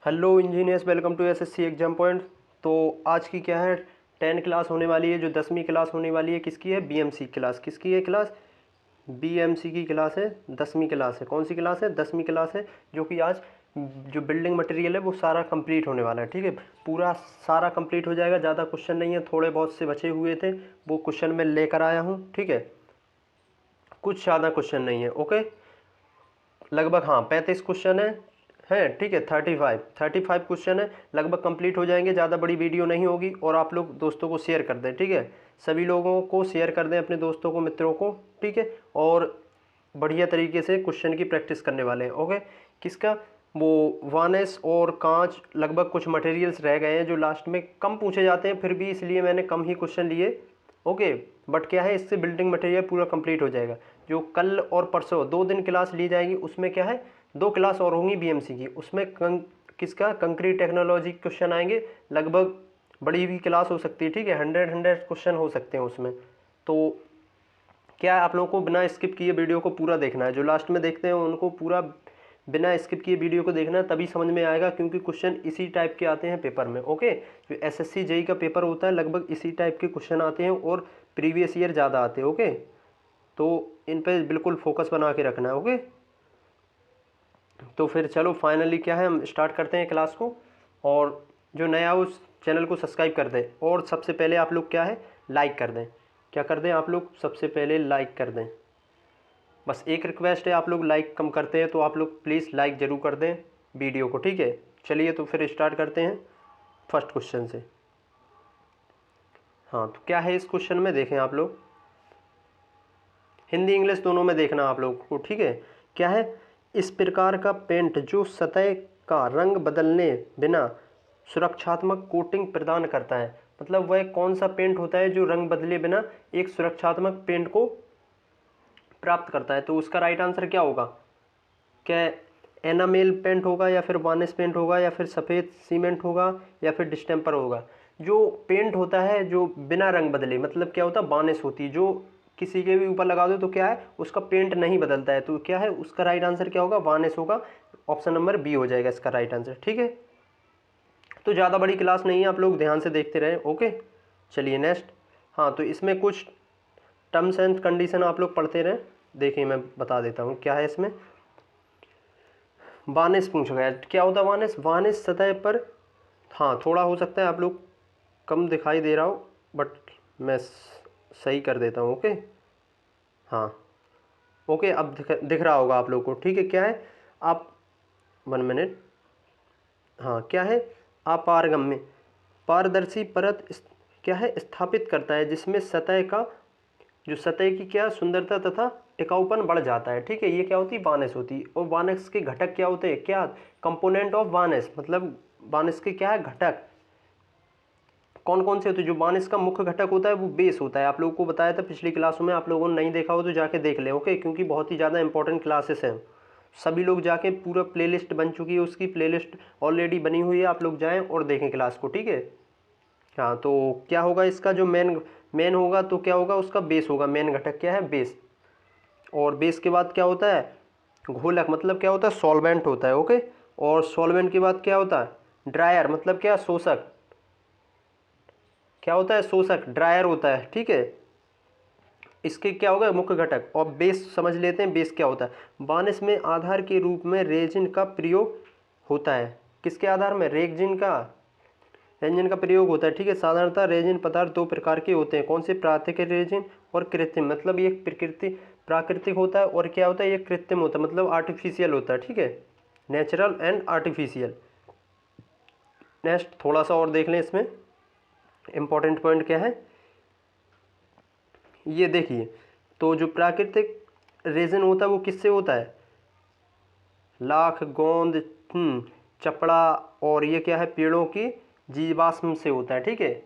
Hello engineers, welcome to SSC exam point. तो आज की क्या है, 10 क्लास होने वाली है। जो 10वीं क्लास होने वाली है किसकी है, बीएमसी क्लास। किसकी है क्लास, बीएमसी की क्लास है। 10वीं क्लास है। कौन सी क्लास है, 10वीं क्लास है। जो कि आज जो बिल्डिंग मटेरियल है वो सारा कंप्लीट होने वाला है। ठीक है, पूरा सारा कंप्लीट हो जाएगा। ज़्यादा क्वेश्चन नहीं है, थोड़े बहुत से बचे हुए थे वो क्वेश्चन मैं लेकर आया हूँ। ठीक है, कुछ ज़्यादा क्वेश्चन नहीं है। ओके, लगभग हाँ 35 क्वेश्चन है। ठीक है, 35 क्वेश्चन है, लगभग कंप्लीट हो जाएंगे। ज़्यादा बड़ी वीडियो नहीं होगी। और आप लोग दोस्तों को शेयर कर दें। ठीक है, सभी लोगों को शेयर कर दें, अपने दोस्तों को, मित्रों को। ठीक है, और बढ़िया तरीके से क्वेश्चन की प्रैक्टिस करने वाले हैं। ओके, किसका, वो वानिस और कांच, लगभग कुछ मटेरियल्स रह गए हैं जो लास्ट में कम पूछे जाते हैं, फिर भी इसलिए मैंने कम ही क्वेश्चन लिए। ओके, बट क्या है, इससे बिल्डिंग मटेरियल पूरा कंप्लीट हो जाएगा। जो कल और परसों 2 दिन क्लास ली जाएगी, उसमें क्या है, 2 क्लास और होंगी बीएमसी की। उसमें किसका, कंक्रीट टेक्नोलॉजी क्वेश्चन आएंगे। लगभग बड़ी भी क्लास हो सकती है। ठीक है, 100 क्वेश्चन हो सकते हैं उसमें। तो क्या है, आप लोगों को बिना स्किप किए वीडियो को पूरा देखना है। जो लास्ट में देखते हैं उनको पूरा बिना स्किप किए वीडियो को देखना है, तभी समझ में आएगा। क्योंकि क्वेश्चन इसी टाइप के आते हैं पेपर में। ओके, जो एसएससी जेई का पेपर होता है, लगभग इसी टाइप के क्वेश्चन आते हैं और प्रीवियस ईयर ज़्यादा आते हैं। ओके, तो इन पे बिल्कुल फोकस बना के रखना है। ओके, तो फिर चलो फाइनली क्या है, हम स्टार्ट करते हैं क्लास को। और जो नया उस चैनल को सब्सक्राइब कर दें। और सबसे पहले आप लोग क्या है, लाइक कर दें। क्या कर दें आप लोग, सबसे पहले लाइक कर दें। बस एक रिक्वेस्ट है, आप लोग लाइक कम करते हैं तो आप लोग प्लीज़ लाइक ज़रूर कर दें वीडियो को। ठीक है, चलिए तो फिर स्टार्ट करते हैं फर्स्ट क्वेश्चन से। हाँ, तो क्या है इस क्वेश्चन में, देखें आप लोग, हिंदी इंग्लिश दोनों में देखना आप लोग को। ठीक है, क्या है, इस प्रकार का पेंट जो सतह का रंग बदलने बिना सुरक्षात्मक कोटिंग प्रदान करता है। मतलब वह कौन सा पेंट होता है जो रंग बदले बिना एक सुरक्षात्मक पेंट को प्राप्त करता है। तो उसका राइट आंसर क्या होगा, क्या एनामेल पेंट होगा, या फिर वार्निश पेंट होगा, या फिर सफ़ेद सीमेंट होगा, या फिर डिस्टेम्पर होगा। जो पेंट होता है जो बिना रंग बदले, मतलब क्या होता है, वार्निश होती है, जो किसी के भी ऊपर लगा दो तो क्या है, उसका पेंट नहीं बदलता है। तो क्या है, उसका राइट आंसर क्या होगा, वार्निश होगा। ऑप्शन नंबर बी हो जाएगा इसका राइट आंसर। ठीक है, तो ज़्यादा बड़ी क्लास नहीं है, आप लोग ध्यान से देखते रहे। ओके, चलिए नेक्स्ट। हाँ, तो इसमें कुछ टर्म्स एंड कंडीशन आप लोग पढ़ते रहें। देखिए मैं बता देता हूँ क्या है इसमें। वार्निश पूछा गया, क्या होता है वार्निश, वार्निश सतह पर, हाँ थोड़ा हो सकता है आप लोग कम दिखाई दे रहा हो, बट मैं सही कर देता हूँ। ओके, हाँ ओके, अब दिख रहा होगा आप लोग को। ठीक है, क्या है, आप 1 मिनट, हाँ क्या है, अपारगम्य पारदर्शी परत क्या है, स्थापित करता है, जिसमें सतह का, जो सतह की क्या सुंदरता तथा टिकाऊपन बढ़ जाता है। ठीक है, ये क्या होती है, वार्निश होती है। और वार्निश के घटक क्या होते हैं, क्या कंपोनेंट ऑफ वार्निश, मतलब वार्निश के क्या है घटक, कौन कौन से होते हैं। जो वार्निश का मुख्य घटक होता है वो बेस होता है। आप लोगों को बताया था पिछली क्लासों में, आप लोगों ने नहीं देखा हो तो जाके देख ले। ओके, क्योंकि बहुत ही ज़्यादा इंपॉर्टेंट क्लासेस हैं। सभी लोग जाके, पूरा प्लेलिस्ट बन चुकी है, उसकी प्लेलिस्ट ऑलरेडी बनी हुई है, आप लोग जाएँ और देखें क्लास को। ठीक है, हाँ तो क्या होगा इसका, जो मेन मेन होगा तो क्या होगा, उसका बेस होगा। मेन घटक क्या है, बेस। और बेस के बाद क्या होता है, घोलक, मतलब क्या होता है, सॉल्वेंट होता है। ओके, और सॉल्वेंट के बाद क्या होता है, ड्रायर, मतलब क्या, शोषक। क्या होता है, शोषक, ड्रायर होता है। ठीक है, इसके क्या होगा, मुख्य घटक। और बेस समझ लेते हैं, बेस क्या होता है। वार्निश में आधार के रूप में रेजिन का प्रयोग होता है। किसके आधार में, रेजिन का प्रयोग होता है। ठीक है, साधारणतः रेजिन पदार्थ 2 प्रकार के होते हैं। कौन से, प्राकृतिक रेजिन और कृत्रिम। मतलब ये प्राकृतिक होता है, और क्या होता है, ये कृत्रिम होता है, मतलब आर्टिफिशियल होता है। ठीक है, नेचुरल एंड आर्टिफिशियल। नेक्स्ट थोड़ा सा और देख लें, इसमें इंपॉर्टेंट पॉइंट क्या है, ये देखिए। तो जो प्राकृतिक रेजिन होता है वो किससे होता है, लाख, गोंद, चपड़ा, और ये क्या है, पेड़ों की जीवाश्म से होता है। ठीक है,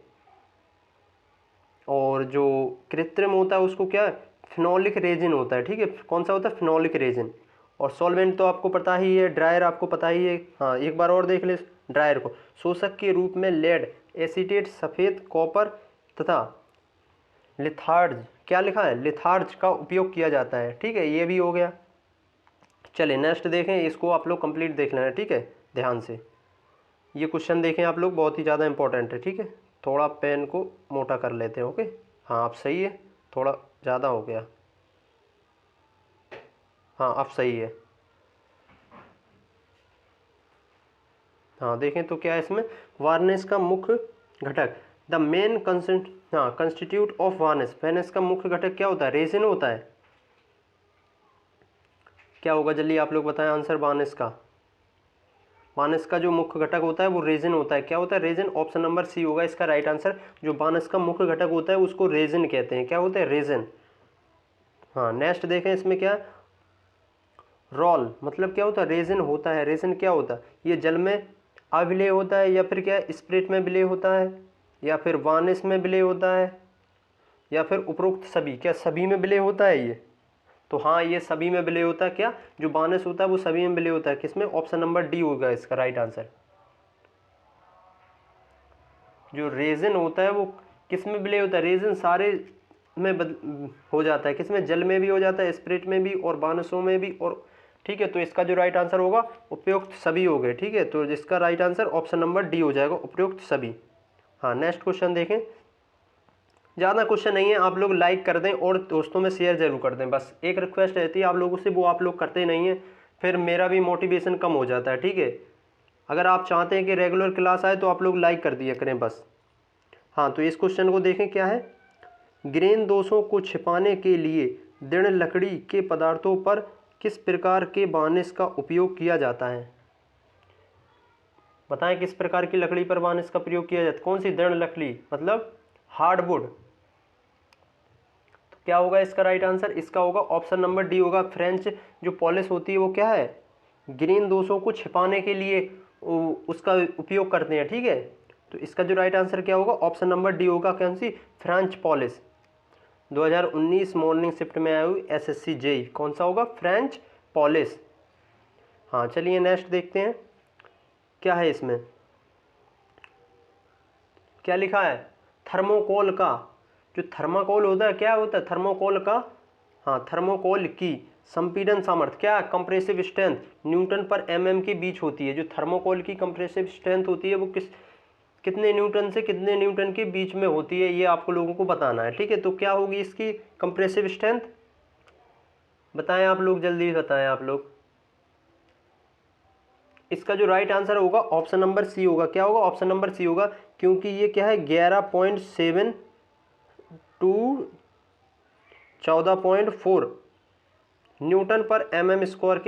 और जो कृत्रिम होता है उसको क्या, फिनोलिक रेजिन होता है। ठीक है, कौन सा होता है, फिनोलिक रेजिन। और सॉल्वेंट तो आपको पता ही है, ड्रायर आपको पता ही है। हाँ, एक बार और देख ले ड्रायर को। शोषक के रूप में लेड एसीटेट, सफ़ेद, कॉपर तथा लिथार्ज, क्या लिखा है, लिथार्ज का उपयोग किया जाता है। ठीक है, ये भी हो गया। चलिए नेक्स्ट देखें, इसको आप लोग कंप्लीट देख लेना। ठीक है, ध्यान से। ये क्वेश्चन देखें आप लोग, बहुत ही ज़्यादा इंपॉर्टेंट है, ठीक है। थोड़ा पेन को मोटा कर लेते हैं, ओके। हाँ अब सही है, थोड़ा ज़्यादा हो गया, हाँ अब सही है। हाँ देखें तो क्या है इसमें, वार्निश का मुख्य घटक, the main constitute of varnish, varnish का मुख्य घटक क्या होता है, रेजिन होता है। क्या होगा जल्दी आप लोग बताएं आंसर, वार्निश का, वार्निश का जो मुख्य घटक होता है वो रेजिन होता है। क्या होता है, रेजिन। ऑप्शन नंबर सी होगा इसका राइट आंसर। जो वार्निश का मुख्य घटक होता है उसको रेजिन कहते हैं। क्या होता है, रेजिन। हाँ नेक्स्ट देखें, इसमें क्या, रोल मतलब क्या होता है, रेजिन होता है। रेजिन क्या होता है, ये जल में अविलेय होता है, या फिर क्या स्प्रिट में विलेय होता है, या फिर वार्निश में विलेय होता है, या फिर उपरोक्त सभी। क्या सभी में विलेय होता है ये, तो हाँ ये सभी में विलेय होता है। क्या जो वार्निश होता है वो सभी में विलेय होता है। किसमें, ऑप्शन नंबर डी होगा इसका राइट आंसर। जो रेजिन होता है वो किस में विलेय होता है, रेजिन सारे में हो जाता है। किसमें, जल में भी हो जाता है, स्प्रिट में भी, और वार्निशों में भी, और ठीक है। तो इसका जो राइट आंसर होगा उपयुक्त सभी हो गए, ठीक है। तो इसका right answer option number D हो जाएगा, उपयुक्त सभी। हाँ नेक्स्ट क्वेश्चन देखें, ज़्यादा क्वेश्चन नहीं है, आप लोग लाइक कर दें और दोस्तों में शेयर जरूर कर दें। बस एक रिक्वेस्ट रहती है आप लोगों से, वो आप लोग करते नहीं हैं, फिर मेरा भी मोटिवेशन कम हो जाता है, ठीक है। अगर आप चाहते हैं कि रेगुलर क्लास आए तो आप लोग लाइक कर दिया करें बस। हाँ तो इस क्वेश्चन को देखें, क्या है, ग्रेन दोषों को छिपाने के लिए दृढ़ लकड़ी के पदार्थों पर किस प्रकार के वार्निश का उपयोग किया जाता है। बताएं किस प्रकार की लकड़ी पर वार्निश का प्रयोग किया जाता है। कौन सी, दृढ़ लकड़ी मतलब हार्डवुड। तो क्या होगा इसका राइट आंसर, इसका होगा ऑप्शन नंबर डी होगा, फ्रेंच जो पॉलिश होती है वो क्या है, ग्रेन दोषों को छिपाने के लिए उसका उपयोग करते हैं, ठीक है। तो इसका जो राइट आंसर क्या होगा, ऑप्शन नंबर डी होगा, कौन सी, फ्रेंच पॉलिश। 2019 मॉर्निंग शिफ्ट में आई हुई एसएससी जेई, कौन सा होगा, फ्रेंच पॉलिश। हाँ चलिए नेक्स्ट देखते हैं, क्या है इसमें, क्या लिखा है, थर्मोकोल का, जो थर्माकोल होता है क्या होता है, थर्मोकोल का, हाँ थर्मोकोल की संपीड़न सामर्थ्य क्या, कंप्रेसिव स्ट्रेंथ न्यूटन पर एमएम के बीच होती है। जो थर्मोकोल की कंप्रेसिव स्ट्रेंथ होती है वो कितने न्यूटन से कितने न्यूटन के बीच में होती है, ये आपको लोगों को बताना है, ठीक है। तो क्या होगी इसकी कंप्रेसिव स्ट्रेंथ, बताएं आप लोग, जल्दी बताएं आप लोग। इसका जो राइट आंसर होगा ऑप्शन नंबर सी होगा। क्या होगा, ऑप्शन नंबर सी होगा, क्योंकि ये क्या है 11.7 टू 14.4 न्यूटन पर एमएम स्क्वायर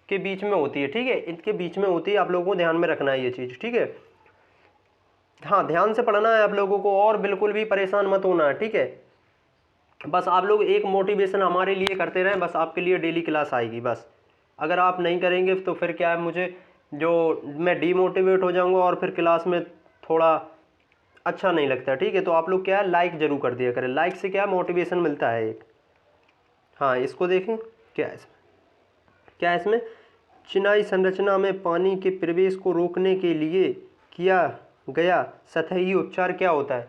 के बीच में होती है, ठीक है। इनके बीच में होती है, आप लोगों को ध्यान में रखना है ये चीज़, ठीक है। हाँ ध्यान से पढ़ना है आप लोगों को, और बिल्कुल भी परेशान मत होना है, ठीक है। बस आप लोग एक मोटिवेशन हमारे लिए करते रहें, बस आपके लिए डेली क्लास आएगी बस। अगर आप नहीं करेंगे तो फिर क्या है, मुझे जो मैं डीमोटिवेट हो जाऊंगा और फिर क्लास में थोड़ा अच्छा नहीं लगता, ठीक है। तो आप लोग क्या है, लाइक जरूर कर दिया करें, लाइक से क्या मोटिवेशन मिलता है एक। हाँ इसको देखें, क्या है इसमें, क्या है इसमें, चिनाई संरचना में पानी के प्रवेश को रोकने के लिए किया गया सतही उपचार क्या होता है।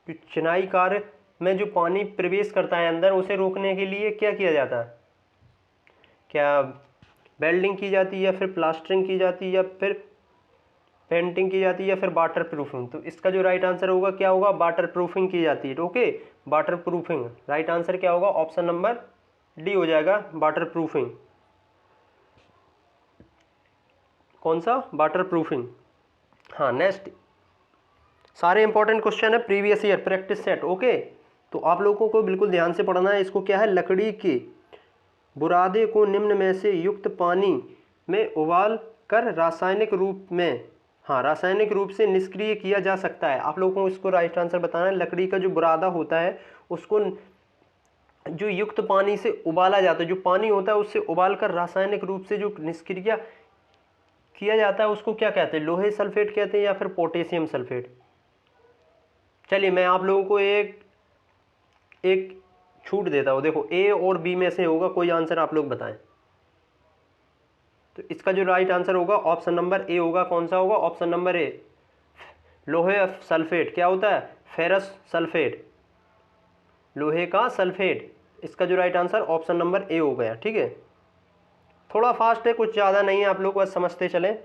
जो चिनाई कार्य में जो पानी प्रवेश करता है अंदर, उसे रोकने के लिए क्या किया जाता है, क्या वेल्डिंग की जाती है, या फिर प्लास्टरिंग की जाती है, या फिर पेंटिंग की जाती है, या फिर वाटर प्रूफिंग। तो इसका जो राइट आंसर होगा क्या होगा, वाटर प्रूफिंग की जाती है, okay. Water proofing right answer क्या होगा, ऑप्शन नंबर डी हो जाएगा, वाटर प्रूफिंग। कौन सा, वाटर प्रूफिंग। हाँ नेक्स्ट, सारे इंपॉर्टेंट क्वेश्चन है previous year practice set, okay. तो आप लोगों को बिल्कुल ध्यान से पढ़ना है इसको। क्या है, लकड़ी के बुरादे को निम्न में से युक्त पानी में उबाल कर रासायनिक रूप में, हाँ रासायनिक रूप से निष्क्रिय किया जा सकता है। आप लोगों को इसको राइट आंसर बताना है। लकड़ी का जो बुरादा होता है उसको जो युक्त पानी से उबाला जाता है, जो पानी होता है उससे उबाल कर रासायनिक रूप से जो निष्क्रिय किया जाता है उसको क्या कहते हैं, लोहे सल्फेट कहते हैं या फिर पोटेशियम सल्फेट। चलिए मैं आप लोगों को एक छूट देता हूँ, देखो ए और बी में से होगा कोई आंसर, आप लोग बताएं। तो इसका जो राइट आंसर होगा ऑप्शन नंबर ए होगा, कौन सा होगा, ऑप्शन नंबर ए, लोहे सल्फेट। क्या होता है, फेरस सल्फेट, लोहे का सल्फेट। इसका जो right answer option number A हो गया, ठीक है। थोड़ा फास्ट है, कुछ ज़्यादा नहीं है, आप लोग बस समझते चलें।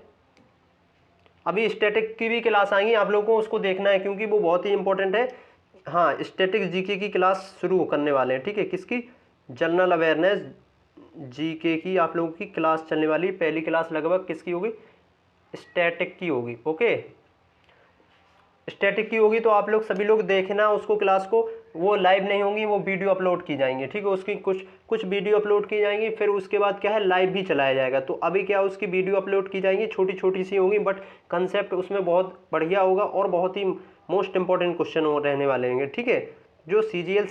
अभी स्टैटिक की भी क्लास आएंगी, आप लोगों को उसको देखना है क्योंकि वो बहुत ही इंपॉर्टेंट है। हाँ, स्टैटिक जीके की क्लास शुरू करने वाले हैं, ठीक है। किसकी? जनरल अवेयरनेस जीके की आप लोगों की क्लास चलने वाली। पहली क्लास लगभग किसकी होगी? स्टैटिक की होगी। ओके, स्टैटिक की होगी तो आप लोग सभी लोग देखना उसको, क्लास को। वो लाइव नहीं होंगी, वो वीडियो अपलोड की जाएंगी, ठीक है। उसकी कुछ वीडियो अपलोड की जाएंगी, फिर उसके बाद क्या है, लाइव भी चलाया जाएगा। तो अभी क्या उसकी वीडियो अपलोड की जाएंगी, छोटी छोटी सी होंगी, बट कंसेप्ट उसमें बहुत बढ़िया होगा और बहुत ही मोस्ट इंपॉर्टेंट क्वेश्चन रहने वाले हैं, ठीक है। जो CGL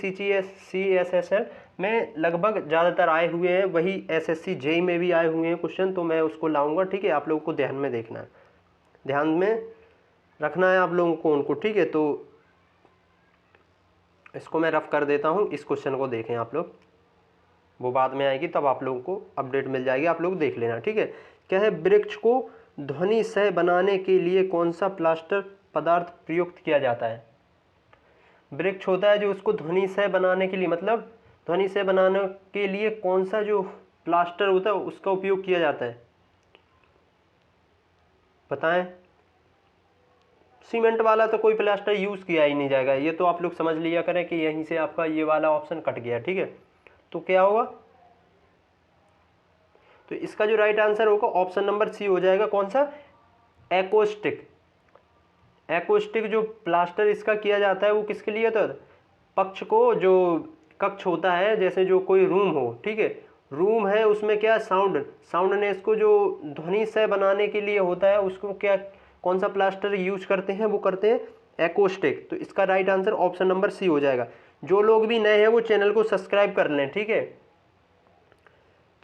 CSSL में लगभग ज़्यादातर आए हुए हैं, वही SSC JEE में भी आए हुए हैं क्वेश्चन, तो मैं उसको लाऊंगा, ठीक है। आप लोगों को ध्यान में देखना है, ध्यान में रखना है आप लोगों को उनको, ठीक है। तो इसको मैं रफ कर देता हूँ, इस क्वेश्चन को देखें आप लोग, वो बाद में आएगी तब आप लोगों को अपडेट मिल जाएगी, आप लोग देख लेना, ठीक है। क्या है, वृक्ष को ध्वनि सह बनाने के लिए कौन सा प्लास्टर पदार्थ प्रयुक्त किया जाता है? वृक्ष होता है जो उसको ध्वनि सह बनाने के लिए, मतलब ध्वनि सह बनाने के लिए कौन सा जो प्लास्टर होता है उसका उपयोग किया जाता है, बताएं। सीमेंट वाला तो कोई प्लास्टर यूज़ किया ही नहीं जाएगा, ये तो आप लोग समझ लिया करें कि यहीं से आपका ये वाला ऑप्शन कट गया, ठीक है। तो क्या होगा, तो इसका जो राइट आंसर होगा ऑप्शन नंबर सी हो जाएगा। कौन सा? एकोस्टिक। एकोस्टिक जो प्लास्टर इसका किया जाता है वो किसके लिए? तो पक्ष को, जो कक्ष होता है, जैसे जो कोई रूम हो, ठीक है, रूम है, उसमें क्या साउंडनेस को जो ध्वनि से बनाने के लिए होता है, उसको क्या, कौन सा प्लास्टर यूज करते हैं? वो करते हैं एकोस्टिक। तो इसका right answer option number C हो जाएगा। जो लोग भी नए हैं वो चैनल को सब्सक्राइब कर लें, ठीक है,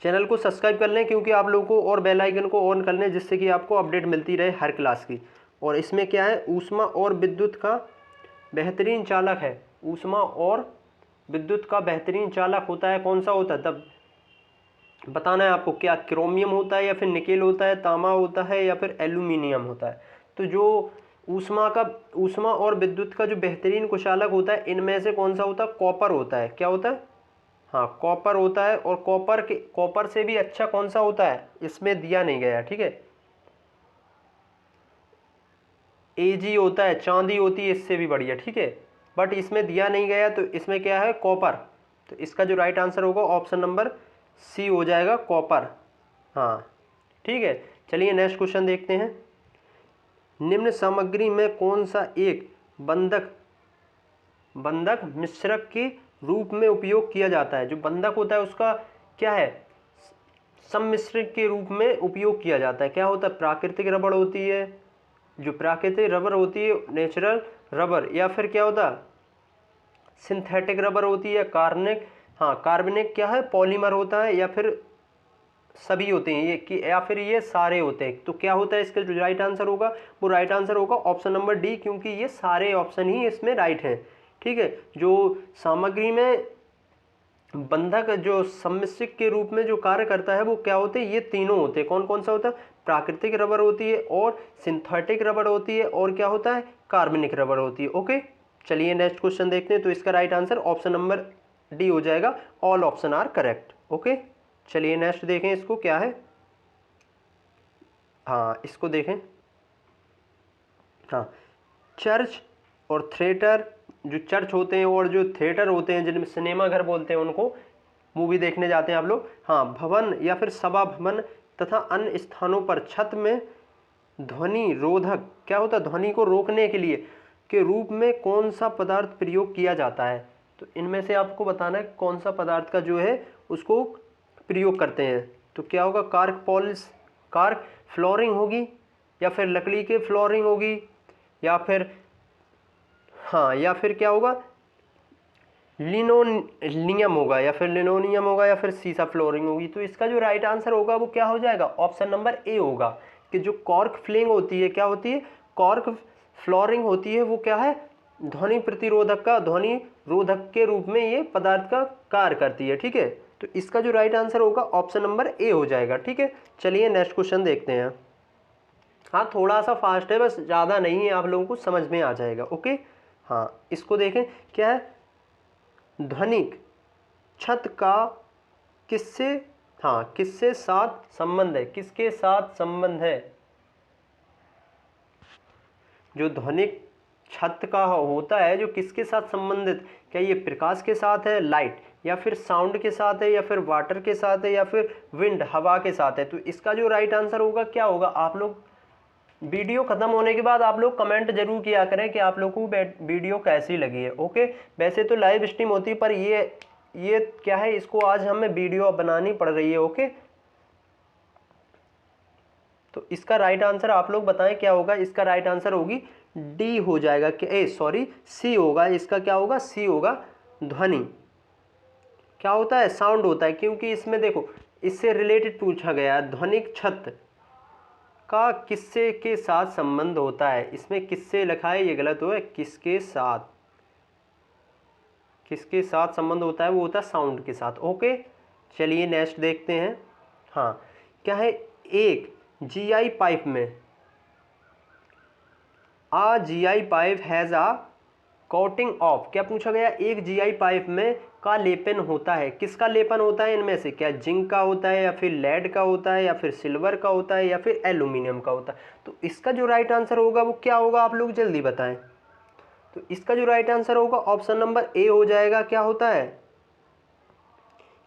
चैनल को सब्सक्राइब कर लें, क्योंकि आप लोगों को और बेल आइकन को ऑन कर लें, जिससे कि आपको अपडेट मिलती रहे हर क्लास की। और इसमें क्या है, ऊष्मा और विद्युत का बेहतरीन चालक है। ऊष्मा और विद्युत का बेहतरीन चालक होता है, कौन सा होता है? तब बताना है आपको, क्या क्रोमियम होता है या फिर निकेल होता है, तांबा होता है या फिर एल्यूमिनियम होता है। तो जो ऊष्मा और विद्युत का जो बेहतरीन कुचालक होता है, इनमें से कौन सा होता है? कॉपर होता है। क्या होता है? हाँ, कॉपर होता है। और कॉपर से भी अच्छा कौन सा होता है? इसमें दिया नहीं गया, ठीक है, Ag होता है, चांदी होती है, इससे भी बढ़िया, ठीक है, बट इसमें दिया नहीं गया, तो इसमें क्या है? कॉपर। तो इसका जो राइट आंसर होगा ऑप्शन नंबर सी हो जाएगा, कॉपर। हाँ, ठीक है। चलिए नेक्स्ट क्वेश्चन देखते हैं। निम्न सामग्री में कौन सा एक बंधक मिश्रक के रूप में उपयोग किया जाता है? जो बंधक होता है उसका क्या है, सम्मिश्रक के रूप में उपयोग किया जाता है। क्या होता है? प्राकृतिक रबड़ होती है, जो प्राकृतिक रबर होती है, नेचुरल रबर, या फिर क्या होता है, सिंथेटिक रबर होती है, कार्बनिक, हाँ कार्बनिक क्या है, पॉलीमर होता है, या फिर सभी होते हैं ये, कि या फिर ये सारे होते हैं। तो क्या होता है इसका जो राइट आंसर होगा, वो राइट आंसर होगा ऑप्शन नंबर डी, क्योंकि ये सारे ऑप्शन ही इसमें राइट हैं, ठीक है। जो सामग्री में बंधक जो सम्मिश्रक के रूप में जो कार्य करता है वो क्या होते हैं? ये तीनों होते हैं। कौन कौन सा होता है? प्राकृतिक रबर होती है, और सिंथेटिक रबर होती है, और क्या होता है? कार्बनिक रबर होती है। ओके, चलिए नेक्स्ट क्वेश्चन देखते हैं। तो इसका right answer option number D हो जाएगा, all option are correct. Okay, चलिए नेक्स्ट देखें, इसको क्या है, हाँ इसको देखें। हाँ, चर्च और थिएटर, जो चर्च होते हैं और जो थिएटर होते हैं, जिनमें सिनेमा घर बोलते हैं उनको, मूवी देखने जाते हैं आप लोग, हाँ, भवन या फिर सभा भवन तथा अन्य स्थानों पर छत में ध्वनि रोधक, क्या होता है, ध्वनि को रोकने के लिए के रूप में कौन सा पदार्थ प्रयोग किया जाता है? तो इनमें से आपको बताना है कौन सा पदार्थ का जो है उसको प्रयोग करते हैं। तो क्या होगा? कार्क फ्लोरिंग होगी, या फिर लकड़ी के फ्लोरिंग होगी, या फिर, हाँ, या फिर क्या होगा, लिनोनियम होगा, या फिर लिनोनियम होगा, या फिर सीसा फ्लोरिंग होगी। तो इसका जो राइट आंसर होगा वो क्या हो जाएगा? ऑप्शन नंबर ए होगा, कि जो कॉर्क फ्लिंग होती है, क्या होती है? कॉर्क फ्लोरिंग होती है, वो क्या है? ध्वनि प्रतिरोधक का, ध्वनि रोधक के रूप में ये पदार्थ का कार्य करती है, ठीक है। तो इसका जो राइट आंसर होगा ऑप्शन नंबर ए हो जाएगा, ठीक है। चलिए नेक्स्ट क्वेश्चन देखते हैं। हाँ, थोड़ा सा फास्ट है, बस ज़्यादा नहीं है, आप लोगों को समझ में आ जाएगा। ओके, हाँ इसको देखें, क्या है, ध्वनिक छत का किससे हाँ, किससे साथ संबंध है, किसके साथ संबंध है? जो ध्वनिक छत का होता है जो किसके साथ संबंधित, क्या ये प्रकाश के साथ है, लाइट, या फिर साउंड के साथ है, या फिर वाटर के साथ है, या फिर विंड, हवा के साथ है? तो इसका जो राइट आंसर होगा क्या होगा? आप लोग वीडियो खत्म होने के बाद आप लोग कमेंट जरूर किया करें कि आप लोगों को वीडियो कैसी लगी है। ओके, वैसे तो लाइव स्ट्रीम होती है पर ये क्या है, इसको आज हमें वीडियो बनानी पड़ रही है। ओके, तो इसका राइट आंसर आप लोग बताएं क्या होगा? इसका राइट आंसर होगी डी हो जाएगा कि सॉरी सी होगा। इसका क्या होगा? सी होगा। ध्वनि क्या होता है? साउंड होता है, क्योंकि इसमें देखो इससे रिलेटेड पूछा गया है, ध्वनिक छत का किससे के साथ संबंध होता है। इसमें किससे लिखा है, ये गलत हुआ है, किसके साथ, किसके साथ संबंध होता है? वो होता है साउंड के साथ। ओके, चलिए नेक्स्ट देखते हैं। हाँ, क्या है? एक जीआई पाइप में GI pipe has a coating of, क्या पूछा गया? एक जीआई पाइप में का लेपन होता है, किसका लेपन होता है इनमें से? क्या जिंक का होता है, या फिर लेड का होता है, या फिर सिल्वर का होता है, या फिर एल्यूमिनियम का होता है? तो इसका जो राइट आंसर होगा वो क्या होगा? आप लोग जल्दी बताएं। तो इसका जो राइट आंसर होगा ऑप्शन नंबर ए हो जाएगा। क्या होता है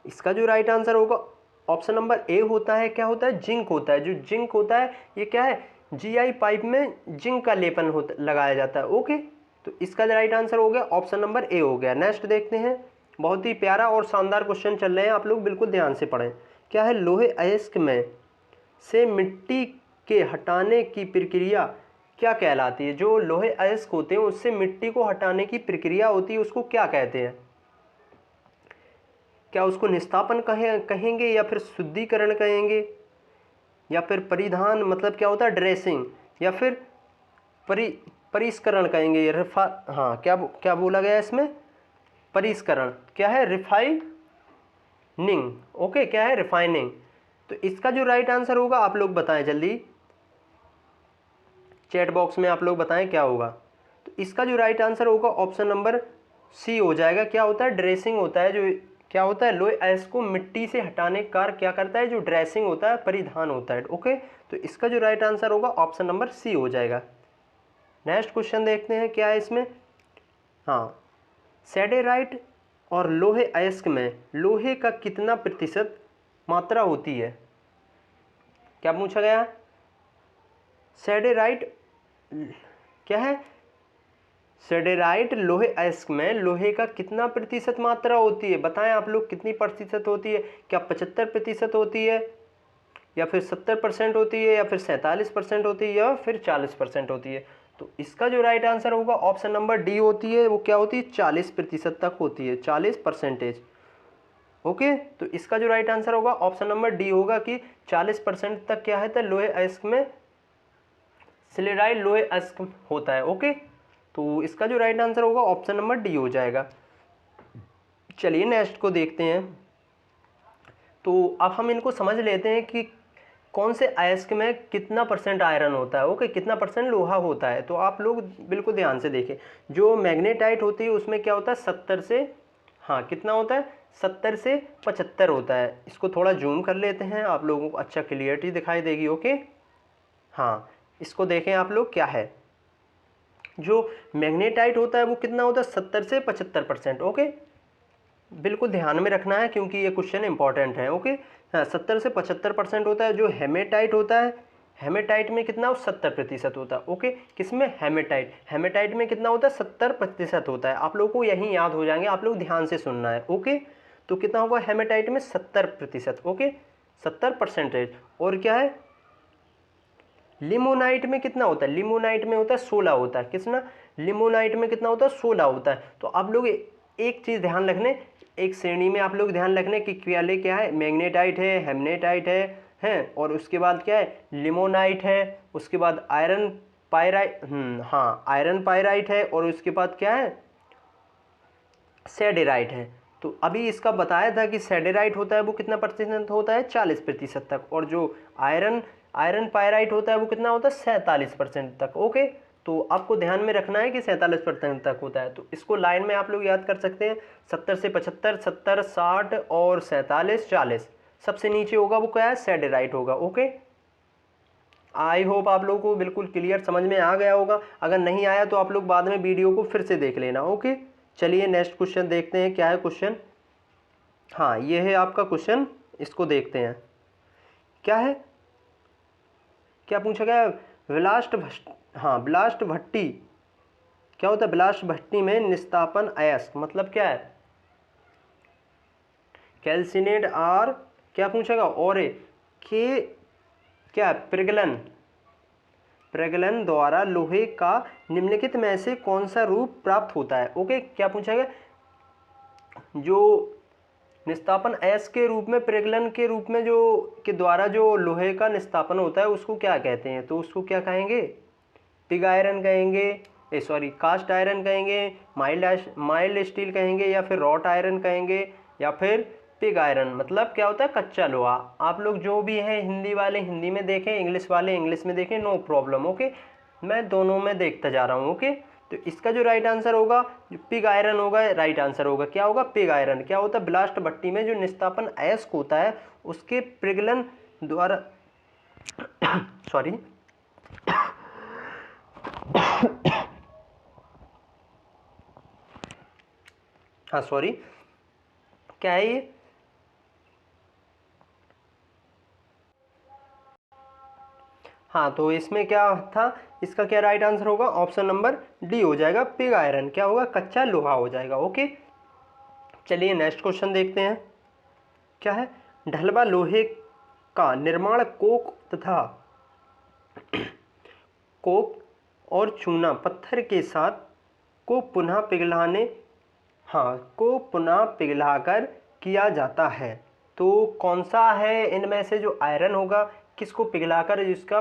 इसका जो राइट आंसर होगा? ऑप्शन नंबर ए होता है। क्या होता है? जिंक होता है। जो जिंक होता है ये क्या है? जीआई पाइप में जिंक का लेपन होता लगाया जाता है। ओके, तो इसका राइट आंसर हो गया ऑप्शन नंबर ए हो गया। नेक्स्ट देखते हैं, बहुत ही प्यारा और शानदार क्वेश्चन चल रहे हैं, आप लोग बिल्कुल ध्यान से पढ़ें। क्या है? लोहे अयस्क में से मिट्टी के हटाने की प्रक्रिया क्या कहलाती है? जो लोहे अयस्क होते हैं उससे मिट्टी को हटाने की प्रक्रिया होती है, उसको क्या कहते हैं? क्या उसको निस्तापन कहेंगे, या फिर शुद्धिकरण कहेंगे, या फिर परिधान मतलब क्या होता है? ड्रेसिंग, या फिर परिष्करण कहेंगे? हाँ, क्या बोला गया इसमें? परिष्करण। क्या है? रिफाइनिंग। ओके, क्या है? रिफाइनिंग। तो इसका जो राइट आंसर होगा आप लोग बताएं जल्दी, चैट बॉक्स में आप लोग बताएं क्या होगा। तो इसका जो राइट आंसर होगा ऑप्शन नंबर सी हो जाएगा। क्या होता है? ड्रेसिंग होता है। जो क्या होता है? लोहे अयस्क को मिट्टी से हटाने का कार्य क्या करता है? जो ड्रेसिंग होता है, परिधान होता है। ओके, तो इसका जो राइट आंसर होगा ऑप्शन नंबर सी हो जाएगा। नेक्स्ट क्वेश्चन देखते हैं क्या है इसमें। हाँ, सैडेराइट और लोहे अयस्क में लोहे का कितना प्रतिशत मात्रा होती है? क्या पूछा गया? सैडेराइट क्या है? सैडेराइट लोहे अयस्क में लोहे का कितना प्रतिशत मात्रा होती है? बताएं आप लोग कितनी प्रतिशत होती है? क्या 75% होती है, या फिर 70% होती है, या फिर 47% होती है, या फिर 40% होती है? तो इसका जो राइट आंसर होगा ऑप्शन नंबर डी होती है। वो क्या होती है? 40% तक होती है, 40%। ओके, तो इसका जो राइट आंसर होगा ऑप्शन नंबर डी होगा कि 40% तक क्या है? तो लोहे अयस्क में सिलेराइड लोहे अयस्क होता है। ओके, तो इसका जो राइट आंसर होगा ऑप्शन नंबर डी हो जाएगा। चलिए नेक्स्ट को देखते हैं। तो अब हम इनको समझ लेते हैं कि कौन से अयस्क में कितना % आयरन होता है। ओके, कितना % लोहा होता है। तो आप लोग बिल्कुल ध्यान से देखें, जो मैग्नेटाइट होती है उसमें क्या होता है? 70 से, हाँ कितना होता है? 70 से 75 होता है। इसको थोड़ा जूम कर लेते हैं, आप लोगों को अच्छा क्लियरिटी दिखाई देगी। ओके, हाँ, इसको देखें आप लोग, क्या है? जो मैग्नेटाइट होता है वो कितना होता है? 70 से 75%। ओके, बिल्कुल ध्यान में रखना है क्योंकि ये क्वेश्चन इंपॉर्टेंट है। ओके, हाँ, 70 से 75% होता है। जो हेमेटाइट होता है, हेमेटाइट में कितना हो? 70% होता है। ओके, किसमें? हेमेटाइट। हेमेटाइट में कितना होता है? 70% होता है। आप लोगों को यही याद हो जाएंगे, आप लोग ध्यान से सुनना है। ओके, तो कितना होगा हेमेटाइट में? 70%। ओके, 70%। और क्या है? लिमोनाइट में कितना होता है? लिमोनाइट में होता है 16 होता है। कितना? लिमोनाइट में कितना होता है? 16 होता है। तो आप लोग एक चीज़ ध्यान रखने, एक श्रेणी में आप लोग ध्यान रखने कि क्या है? मैग्नेटाइट है, हेमनेटाइट है, और उसके बाद क्या है? लिमोनाइट है, उसके बाद आयरन पायराइट, हाँ आयरन पायराइट है, और उसके बाद क्या है? सैडेराइट है। तो अभी इसका बताया था कि सैडेराइट होता है वो कितना % होता है? 40% तक। और जो आयरन पायराइट होता है वो कितना होता है? 47% तक। ओके, तो आपको ध्यान में रखना है कि 47% तक होता है। तो इसको लाइन में आप लोग याद कर सकते हैं, 70 से 75, 70, 60 और 47, 40। सबसे नीचे होगा वो क्या है, सेडेराइट होगा। ओके, आई होप आप लोगों को बिल्कुल क्लियर समझ में आ गया होगा। अगर नहीं आया तो आप लोग बाद में वीडियो को फिर से देख लेना। ओके, चलिए नेक्स्ट क्वेश्चन देखते हैं, क्या है क्वेश्चन। हाँ, ये है आपका क्वेश्चन, इसको देखते हैं क्या है। क्या पूछा गया, ब्लास्ट भट्टी क्या होता है, ब्लास्ट भट्टी में निस्तापन अयस्क मतलब क्या है, कैल्सिनेट और क्या पूछेगा, और के क्या प्रगलन द्वारा लोहे का निम्नलिखित में से कौन सा रूप प्राप्त होता है। ओके, क्या पूछा गया, जो निस्तापन अयस्क के रूप में, प्रगलन के रूप में जो के द्वारा जो लोहे का निस्तापन होता है उसको क्या कहते हैं, तो उसको क्या कहेंगे, पिग आयरन कहेंगे, कास्ट आयरन कहेंगे, माइल्ड स्टील कहेंगे, या फिर रॉट आयरन कहेंगे, या फिर पिग आयरन मतलब क्या होता है, कच्चा लोहा। आप लोग जो भी हैं हिंदी वाले हिंदी में देखें, इंग्लिश वाले इंग्लिश में देखें, नो प्रॉब्लम। ओके, मैं दोनों में देखता जा रहा हूँ। ओके, तो इसका जो राइट आंसर होगा, जो पिग आयरन होगा, राइट आंसर होगा। क्या होगा, पिग आयरन। क्या होता है, ब्लास्ट भट्टी में जो निस्तापन अयस्क होता है उसके प्रगलन द्वारा सॉरी हाँ सॉरी, क्या है ये, हाँ तो इसमें क्या था, इसका क्या राइट आंसर होगा, ऑप्शन नंबर डी हो जाएगा, पिग आयरन। क्या होगा, कच्चा लोहा हो जाएगा। ओके, चलिए नेक्स्ट क्वेश्चन देखते हैं, क्या है, ढलवा लोहे का निर्माण कोक और चूना पत्थर के साथ को पुनः पिघलाकर किया जाता है। तो कौन सा है इनमें से जो आयरन होगा, किसको पिघलाकर, जिसका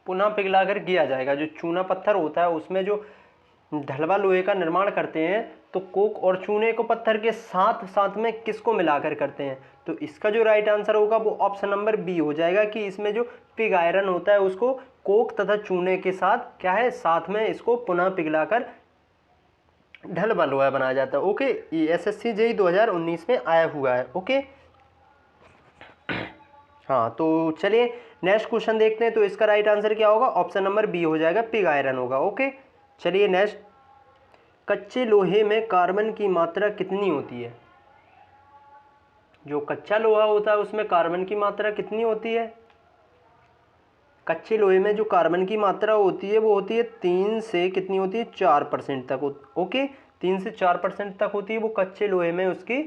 पुनः पिघलाकर किया जाएगा। जो चूना पत्थर होता है उसमें जो ढलवा लोहे का निर्माण करते हैं तो कोक और चूने को पत्थर के साथ साथ में किसको मिलाकर करते हैं, तो इसका जो राइट आंसर होगा वो ऑप्शन नंबर बी हो जाएगा, कि इसमें जो पिग आयरन होता है उसको कोक तथा चूने के साथ क्या है, साथ में इसको पुनः पिघलाकर ढलवा लोहा बनाया जाता है। ओके, ये एसएससी जेईई 2019 में आया हुआ है। ओके, हाँ तो चलिए नेक्स्ट क्वेश्चन देखते हैं, तो इसका राइट आंसर क्या होगा, ऑप्शन नंबर बी हो जाएगा, पिग आयरन होगा। ओके, चलिए नेक्स्ट, कच्चे लोहे में कार्बन की मात्रा कितनी होती है। जो कच्चा लोहा होता है उसमें कार्बन की मात्रा कितनी होती है, कच्चे लोहे में जो कार्बन की मात्रा होती है वो होती है 3 से कितनी होती है, 4% तक। ओके, 3 से 4% तक होती है वो कच्चे लोहे में उसकी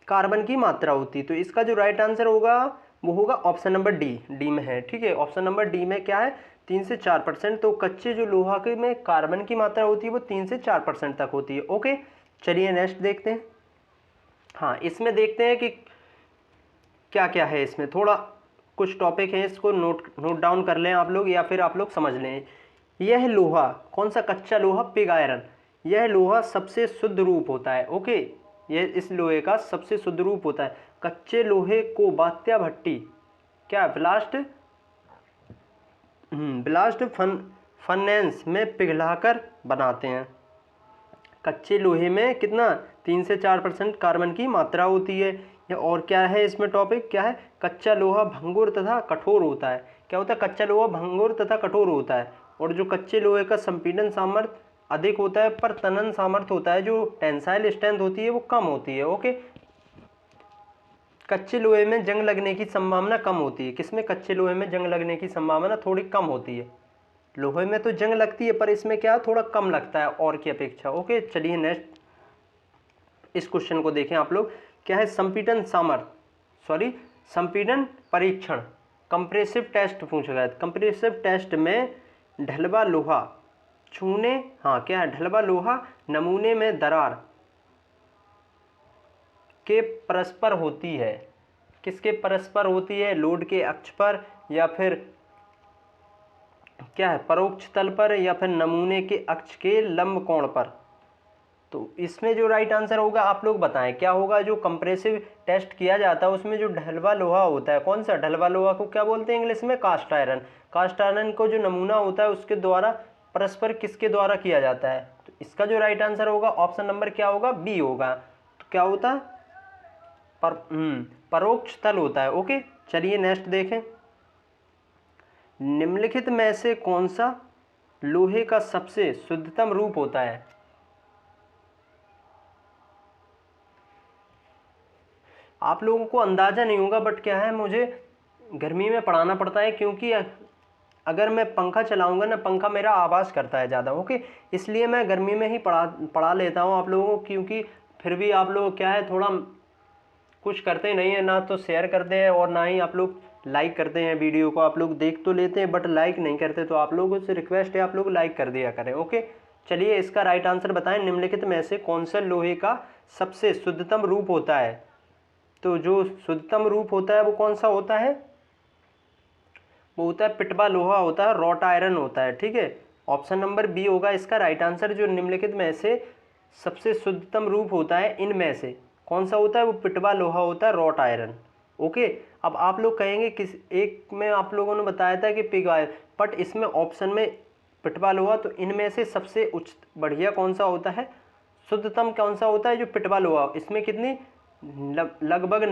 कार्बन की मात्रा होती है। तो इसका जो राइट आंसर होगा वो होगा ऑप्शन नंबर डी में है। ठीक है, ऑप्शन नंबर डी में क्या है, 3 से 4%। तो कच्चे जो लोहा के में कार्बन की मात्रा होती है वो 3 से 4% तक होती है। ओके, चलिए नेक्स्ट देखते हैं। हाँ, इसमें देखते हैं कि क्या क्या है, इसमें थोड़ा कुछ टॉपिक है, इसको नोट डाउन कर लें आप लोग, या फिर आप लोग समझ लें। यह लोहा कौन सा, कच्चा लोहा, पिग आयरन, यह लोहा सबसे शुद्ध रूप होता है। ओके, यह इस लोहे का सबसे शुद्ध रूप होता है। कच्चे लोहे को बात्या भट्टी क्या ब्लास्ट फर्नेस में पिघलाकर बनाते हैं। कच्चे लोहे में कितना, 3 से 4% कार्बन की मात्रा होती है। या और क्या है इसमें टॉपिक, क्या है, कच्चा लोहा भंगुर तथा कठोर होता है। क्या होता है, कच्चा लोहा भंगुर तथा कठोर होता है। और जो कच्चे लोहे का संपीड़न सामर्थ्य अधिक होता है पर तनन सामर्थ्य होता है, जो टेंसाइल स्ट्रेंथ होती है वो कम होती है। ओके, कच्चे लोहे में जंग लगने की संभावना कम होती है। किसमें, कच्चे लोहे में जंग लगने की संभावना थोड़ी कम होती है। लोहे में तो जंग लगती है पर इसमें क्या थोड़ा कम लगता है और की अपेक्षा। ओके, चलिए नेक्स्ट इस क्वेश्चन को देखें आप लोग, क्या है, संपीड़न परीक्षण, कंप्रेसिव टेस्ट पूछा गया। कंप्रेसिव टेस्ट में ढलवा लोहा छूने, हाँ क्या है, ढलवा लोहा नमूने में दरार के परस्पर होती है। किसके परस्पर होती है, लोड के अक्ष पर, या फिर क्या है, परोक्ष तल पर, या फिर नमूने के अक्ष के लंब कोण पर। तो इसमें जो राइट आंसर होगा आप लोग बताएं क्या होगा। जो कंप्रेसिव टेस्ट किया जाता है उसमें जो ढलवा लोहा होता है, कौन सा ढलवा लोहा को क्या बोलते हैं इंग्लिश में, कास्ट आयरन। कास्ट आयरन को जो नमूना होता है उसके द्वारा परस्पर किसके द्वारा किया जाता है। तो इसका जो राइट आंसर होगा ऑप्शन नंबर क्या होगा, बी होगा। तो क्या होता है, परोक्ष तल होता है। ओके, चलिए नेक्स्ट देखें। निम्नलिखित में से कौन सा लोहे का सबसे शुद्धतम रूप होता है? आप लोगों को अंदाज़ा नहीं होगा, बट क्या है, मुझे गर्मी में पढ़ाना पड़ता है, क्योंकि अगर मैं पंखा चलाऊंगा ना, पंखा मेरा आवाज़ करता है ज़्यादा। ओके, इसलिए मैं गर्मी में ही पढ़ा लेता हूँ आप लोगों को, क्योंकि फिर भी आप लोग क्या है, थोड़ा कुछ करते नहीं है, ना तो शेयर करते हैं और ना ही आप लोग लाइक करते हैं वीडियो को। आप लोग देख तो लेते हैं बट लाइक नहीं करते, तो आप लोगों से रिक्वेस्ट है आप लोग लाइक कर दिया करें। ओके, चलिए इसका राइट आंसर बताएं। निम्नलिखित में से कौन सा लोहे का सबसे शुद्धतम रूप होता है? तो जो शुद्धतम रूप होता है वो कौन सा होता है? वो होता है पिटवा लोहा होता है, रॉट आयरन होता है। ठीक है, ऑप्शन नंबर बी होगा इसका राइट आंसर। जो निम्नलिखित में से सबसे शुद्धतम रूप होता है, इनमें से कौन सा होता है? वो पिटवा लोहा होता है, रॉट आयरन। ओके, अब आप लोग कहेंगे किस एक में आप लोगों ने बताया था कि पिग आयरन, बट इसमें ऑप्शन में पिटवा लोहा, तो इनमें से सबसे उच्च बढ़िया कौन सा होता है, शुद्धतम कौन सा होता है? जो पिटवा लोहा। इसमें कितनी लगभग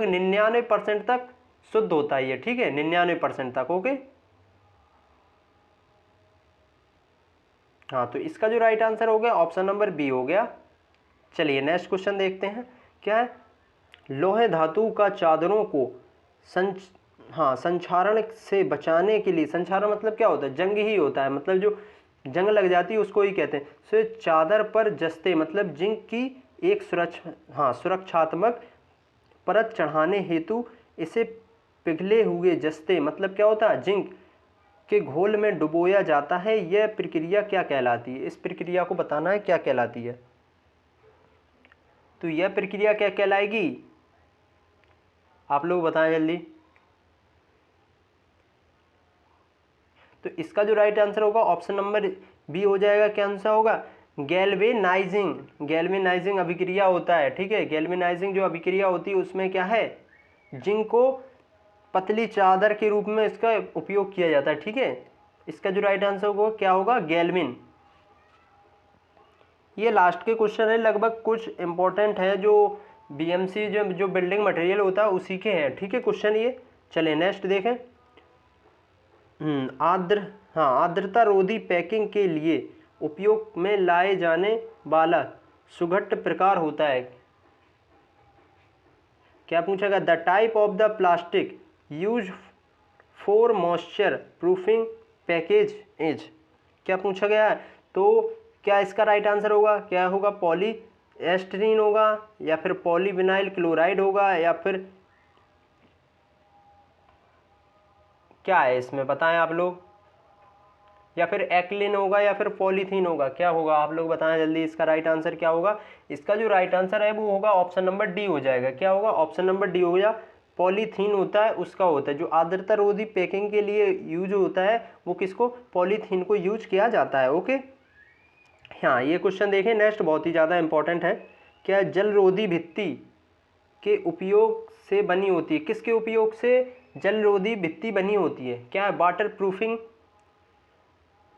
99% तक शुद्ध होता है ये। ठीक है, 99% तक। ओके, हाँ, तो इसका जो राइट आंसर हो गया ऑप्शन नंबर बी हो गया। चलिए नेक्स्ट क्वेश्चन देखते हैं क्या है। लोहे धातु का चादरों को संक्षारण से बचाने के लिए, संक्षारण मतलब क्या होता है? जंग ही होता है, मतलब जो जंग लग जाती है उसको ही कहते हैं। सो चादर पर जस्ते मतलब जिंक की एक सुरक्षात्मक परत चढ़ाने हेतु इसे पिघले हुए जस्ते मतलब क्या होता है? जिंक के घोल में डुबोया जाता है। यह प्रक्रिया क्या कहलाती है? इस प्रक्रिया को बताना है क्या कहलाती है। तो यह प्रक्रिया क्या कहलाएगी? आप लोग बताएं जल्दी। तो इसका जो राइट आंसर होगा ऑप्शन नंबर बी हो जाएगा। क्या आंसर होगा? गैल्वेनाइजिंग। गैल्वेनाइजिंग अभिक्रिया होता है। ठीक है, गैल्वेनाइजिंग जो अभिक्रिया होती है उसमें क्या है, जिंक को पतली चादर के रूप में इसका उपयोग किया जाता है। ठीक है, इसका जो राइट आंसर होगा क्या होगा? गैल्विन। ये लास्ट के क्वेश्चन है, लगभग कुछ इंपॉर्टेंट है जो बीएमसी जो बिल्डिंग मटेरियल होता है उसी के हैं। ठीक है क्वेश्चन ये। चलिए नेक्स्ट देखें। आर्द्रता रोधी पैकिंग के लिए उपयोग में लाए जाने वाला सुघट्ट प्रकार होता है। क्या पूछा गया? The type of the plastic use for moisture proofing package is. क्या पूछा गया है? तो क्या इसका राइट आंसर होगा? क्या होगा? पॉली एस्टरीन होगा, या फिर पॉलीविनाइल क्लोराइड होगा, या फिर क्या है इसमें बताएं आप लोग, या फिर एक्लिन होगा, या फिर पॉलीथीन होगा? क्या होगा आप लोग बताएं जल्दी, इसका राइट आंसर क्या होगा? इसका जो राइट आंसर है वो होगा ऑप्शन नंबर डी हो जाएगा। क्या होगा? ऑप्शन नंबर डी हो गया। पॉलीथीन होता है, उसका होता है जो आर्द्रता रोधी पैकिंग के लिए यूज होता है, वो किसको? पॉलीथीन को यूज किया जाता है। ओके, हाँ, ये क्वेश्चन देखें नेक्स्ट, बहुत ही ज़्यादा इंपॉर्टेंट है। क्या जल रोधी भित्ति के उपयोग से बनी होती है? किसके उपयोग से जल रोधी भित्ति बनी होती है? क्या है? Water proofing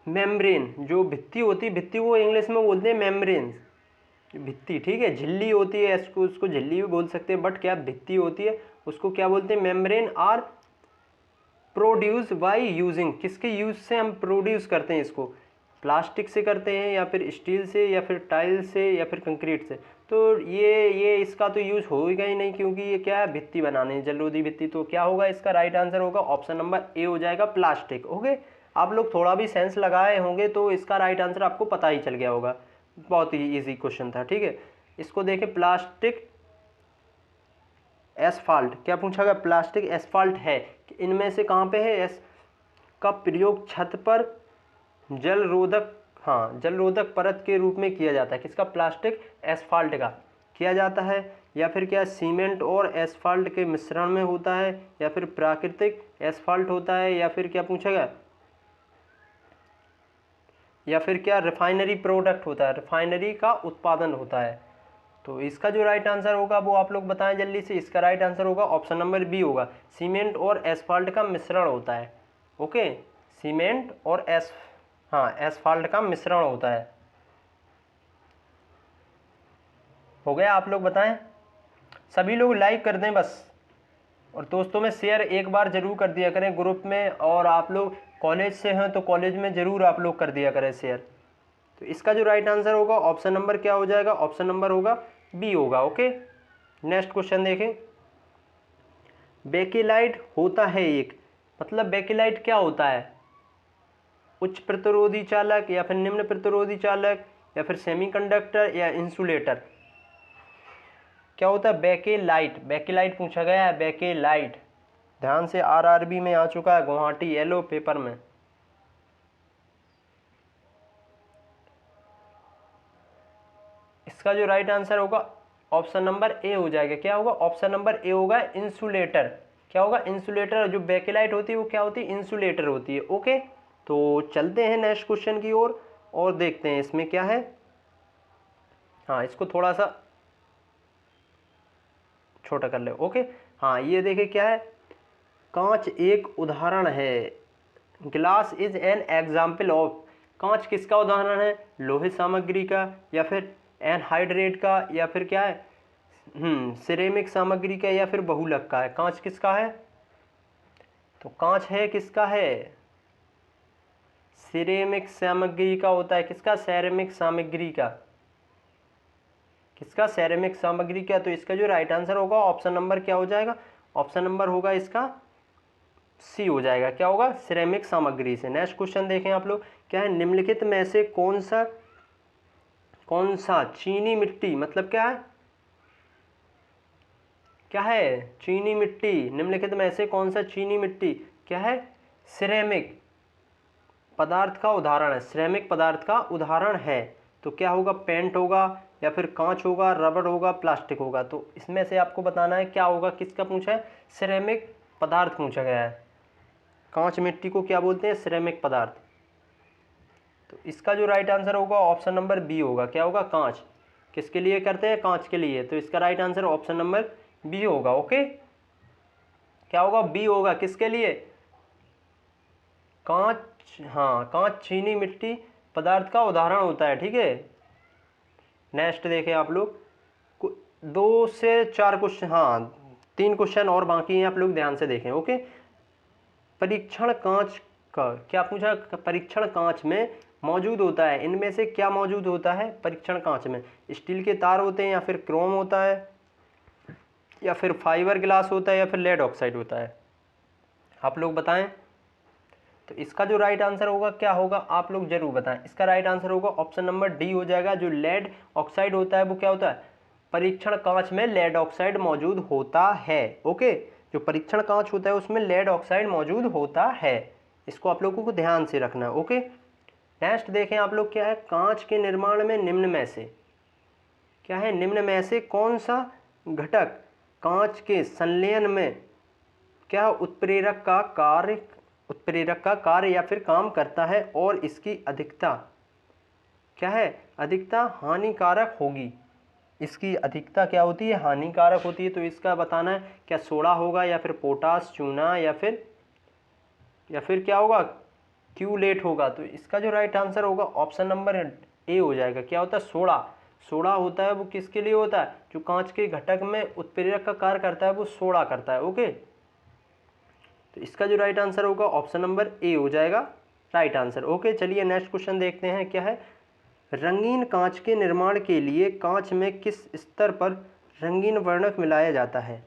membrane. जो भित्ति होती है, भित्ति वो इंग्लिश में बोलते हैं मेम्ब्रेन, भित्ति। ठीक है, झिल्ली होती है, उसको झिल्ली भी बोल सकते हैं, बट क्या भित्ति होती है उसको क्या बोलते हैं? Membrane. Are produce by using, किसके यूज से हम प्रोड्यूस करते हैं इसको? प्लास्टिक से करते हैं, या फिर स्टील से, या फिर टाइल से, या फिर कंक्रीट से? तो ये इसका तो यूज होगा ही नहीं, क्योंकि ये क्या है? भित्ति बनाने, जलरोधी भित्ति। तो क्या होगा इसका राइट आंसर होगा ऑप्शन नंबर ए हो जाएगा, प्लास्टिक। ओके, आप लोग थोड़ा भी सेंस लगाए होंगे तो इसका राइट आंसर आपको पता ही चल गया होगा। बहुत ही इजी क्वेश्चन था। ठीक है, इसको देखें। Plastic asphalt. क्या पूछा गया? प्लास्टिक एसफाल्ट है, इनमें से कहाँ पे है? एस का प्रयोग छत पर जल रोधक परत के रूप में किया जाता है। किसका? प्लास्टिक एसफाल्ट का किया जाता है। या फिर क्या सीमेंट और एसफाल्ट के मिश्रण में होता है, या फिर प्राकृतिक एसफाल्ट होता है, या फिर क्या पूछा गया? या फिर क्या रिफाइनरी प्रोडक्ट होता है, रिफाइनरी का उत्पादन होता है? तो इसका जो राइट आंसर होगा वो आप लोग बताएं जल्दी से। इसका राइट आंसर होगा ऑप्शन नंबर बी होगा, सीमेंट और एसफाल्ट का मिश्रण होता है। ओके, सीमेंट और एसफाल्ट का मिश्रण होता है। हो गया? आप लोग बताएं। सभी लोग लाइक कर दें बस, और दोस्तों में शेयर एक बार ज़रूर कर दिया करें ग्रुप में, और आप लोग कॉलेज से हैं तो कॉलेज में ज़रूर आप लोग कर दिया करें शेयर। तो इसका जो राइट आंसर होगा ऑप्शन नंबर क्या हो जाएगा, ऑप्शन नंबर होगा बी होगा। ओके, नेक्स्ट क्वेश्चन देखें। बेकिलाइट होता है एक, मतलब बेकिलाइट क्या होता है, उच्च प्रतिरोधी चालक या फिर निम्न प्रतिरोधी चालक या फिर सेमीकंडक्टर या इंसुलेटर, क्या होता है बेकिलाइट। बेकिलाइट पूछा गया है, बेकिलाइट। ध्यान से, आरआरबी में आ चुका है, गुवाहाटी येलो पेपर में। इसका जो राइट आंसर होगा ऑप्शन नंबर ए हो जाएगा। क्या होगा, ऑप्शन नंबर ए होगा इंसुलेटर। क्या होगा, इंसुलेटर। जो बेकिलाइट होती है वो क्या होती है, इंसुलेटर होती है। ओके, तो चलते हैं नेक्स्ट क्वेश्चन की ओर और देखते हैं इसमें क्या है। हाँ, इसको थोड़ा सा छोटा कर ले। ओके, हाँ, ये देखे क्या है, कांच एक उदाहरण है। Glass is an example of, कांच किसका उदाहरण है, लोहे सामग्री का या फिर एनहाइड्रेट का या फिर क्या है सिरेमिक सामग्री का या फिर बहुलक का है। कांच किसका है, तो कांच है किसका है, सिरेमिक सामग्री का होता है। किसका, सेरेमिक सामग्री का। किसका, सेरेमिक सामग्री का। तो इसका जो राइट आंसर होगा ऑप्शन नंबर क्या हो जाएगा, ऑप्शन नंबर होगा इसका सी हो जाएगा। क्या होगा, सिरेमिक सामग्री से। नेक्स्ट क्वेश्चन देखें आप लोग, क्या है, निम्नलिखित में से कौन सा चीनी मिट्टी, मतलब क्या है, क्या है, चीनी मिट्टी। निम्नलिखित में से कौन सा चीनी मिट्टी क्या है, सिरेमिक पदार्थ का उदाहरण है, सिरेमिक पदार्थ का उदाहरण है। तो क्या होगा, पेंट होगा या फिर कांच होगा, रबड़ होगा, प्लास्टिक होगा। तो इसमें से आपको बताना है क्या होगा, किसका पूछा है, सिरेमिक पदार्थ पूछा गया है। कांच मिट्टी को क्या बोलते हैं, सिरेमिक पदार्थ। तो इसका जो राइट आंसर होगा ऑप्शन नंबर बी होगा। क्या होगा, कांच। किसके लिए करते हैं, कांच के लिए। तो इसका right answer option number B होगा। ओके, क्या होगा, बी होगा। किसके लिए, कांच। हाँ, कांच चीनी मिट्टी पदार्थ का उदाहरण होता है। ठीक है, नेक्स्ट देखें आप लोग, 2 से 4 क्वेश्चन, हाँ 3 क्वेश्चन और बाकी हैं, आप लोग ध्यान से देखें। ओके, परीक्षण कांच का क्या पूछा, परीक्षण कांच में मौजूद होता है, इनमें से क्या मौजूद होता है परीक्षण कांच में। स्टील के तार होते हैं या फिर क्रोम होता है या फिर फाइबर ग्लास होता है या फिर लेड ऑक्साइड होता है, आप लोग बताएं। तो इसका जो राइट आंसर होगा क्या होगा, आप लोग जरूर बताएं। इसका राइट आंसर होगा ऑप्शन नंबर डी हो जाएगा। जो लेड ऑक्साइड होता है वो क्या होता है, परीक्षण कांच में लेड ऑक्साइड मौजूद होता है। ओके, जो परीक्षण कांच होता है उसमें लेड ऑक्साइड मौजूद होता है, इसको आप लोगों को ध्यान से रखना है। ओके, नेक्स्ट देखें आप लोग, क्या है, कांच के निर्माण में निम्न में से क्या है, निम्न में से कौन सा घटक कांच के संलयन में क्या उत्प्रेरक का कार्य या फिर काम करता है और इसकी अधिकता क्या है, अधिकता हानिकारक होगी। इसकी अधिकता क्या होती है, हानिकारक होती है। तो इसका बताना है, क्या सोडा होगा या फिर पोटास, चूना या फिर क्या होगा, क्यूलेट होगा। तो इसका जो राइट आंसर होगा ऑप्शन नंबर ए हो जाएगा। क्या होता है, सोडा। सोडा होता है वो किसके लिए होता है, जो कांच के घटक में उत्प्रेरक का कार्य करता है वो सोडा करता है। ओके, तो इसका जो राइट आंसर होगा ऑप्शन नंबर ए हो जाएगा राइट आंसर। ओके, चलिए नेक्स्ट क्वेश्चन देखते हैं। क्या है, रंगीन कांच के निर्माण के लिए कांच में किस स्तर पर रंगीन वर्णक मिलाया जाता है।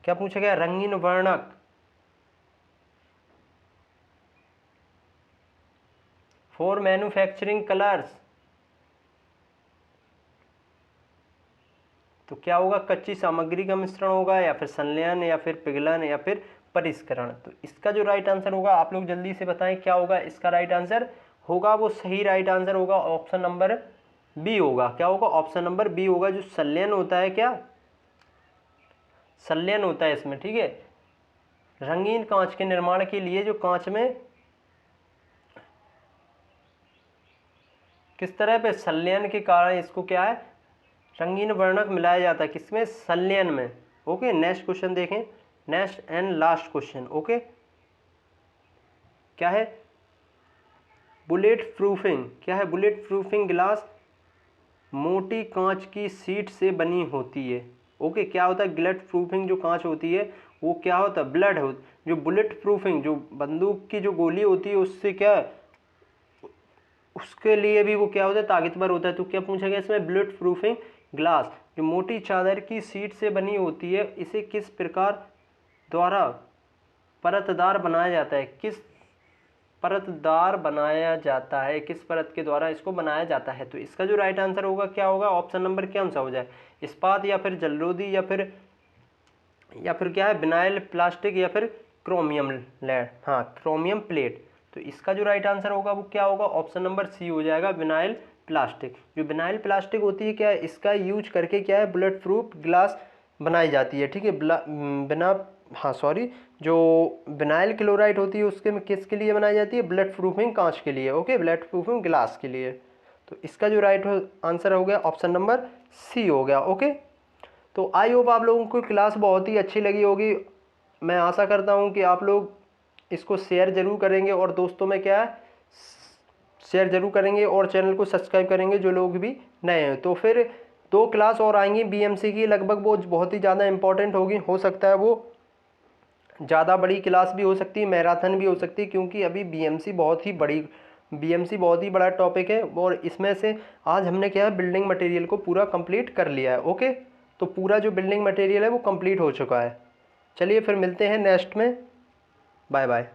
क्या पूछा गया, रंगीन वर्णक। फॉर मैन्युफैक्चरिंग कलर्स, तो क्या होगा, कच्ची सामग्री का मिश्रण होगा या फिर संलयन या फिर पिघलन या फिर परिष्करण। तो इसका जो राइट आंसर होगा आप लोग जल्दी से बताएं क्या होगा। इसका राइट आंसर होगा, वो सही राइट आंसर होगा ऑप्शन नंबर बी होगा। क्या होगा, ऑप्शन नंबर बी होगा। जो संलयन होता है, क्या संलयन होता है इसमें। ठीक है, रंगीन कांच के निर्माण के लिए जो कांच में किस तरह पे संलयन के कारण इसको क्या है, रंगीन वर्णक मिलाया जाता है, किसमें, संलयन में। ओके, नेक्स्ट क्वेश्चन देखें, next and last question. Okay, क्या है, बुलेट प्रूफिंग। क्या है, बुलेट प्रूफिंग ग्लास मोटी कांच की शीट से बनी होती है। ओके, क्या होता है गिलेट प्रूफिंग, जो कांच होती है वो क्या होता है ब्लड हो, जो बुलेट प्रूफिंग जो बंदूक की जो गोली होती है उससे क्या उसके लिए भी वो क्या होता है ताकतवर होता है। तो क्या पूछा गया इसमें बुलेट प्रूफिंग ग्लास जो मोटी चादर की शीट से बनी होती है, इसे किस प्रकार द्वारा परतदार बनाया जाता है, किस परतदार बनाया जाता है, किस परत के द्वारा इसको बनाया जाता है। तो इसका जो राइट आंसर होगा क्या होगा, ऑप्शन नंबर कौन सा हो जाए, इस्पात या फिर जलरोधी या फिर क्या है विनाइल प्लास्टिक या फिर क्रोमियम लेड, हाँ क्रोमियम प्लेट। तो इसका जो राइट आंसर होगा वो क्या होगा, ऑप्शन नंबर सी हो जाएगा विनाइल प्लास्टिक। जो विनाइल प्लास्टिक होती है क्या है, इसका यूज करके क्या है बुलेट प्रूफ ग्लास बनाई जाती है, ठीक है। बिना हाँ सॉरी, जो विनाइल क्लोराइड होती है उसके में किसके लिए बनाई जाती है, बुलेट प्रूफिंग कांच के लिए, ओके बुलेट प्रूफिंग ग्लास के लिए। तो इसका जो राइट आंसर हो गया ऑप्शन नंबर सी हो गया, ओके। तो आई होप आप लोगों को क्लास बहुत ही अच्छी लगी होगी। मैं आशा करता हूँ कि आप लोग इसको शेयर ज़रूर करेंगे और दोस्तों में क्या है शेयर ज़रूर करेंगे और चैनल को सब्सक्राइब करेंगे जो लोग भी नए हैं। तो फिर 2 क्लास और आएंगी बीएमसी की, लगभग वो बहुत ही ज़्यादा इंपॉर्टेंट होगी, हो सकता है वो ज़्यादा बड़ी क्लास भी हो सकती है, मैराथन भी हो सकती है, क्योंकि अभी बीएमसी बहुत ही बड़ा टॉपिक है। और इसमें से आज हमने क्या है बिल्डिंग मटेरियल को पूरा कंप्लीट कर लिया है, ओके। तो पूरा जो बिल्डिंग मटेरियल है वो कंप्लीट हो चुका है। चलिए फिर मिलते हैं नेक्स्ट में, बाय बाय।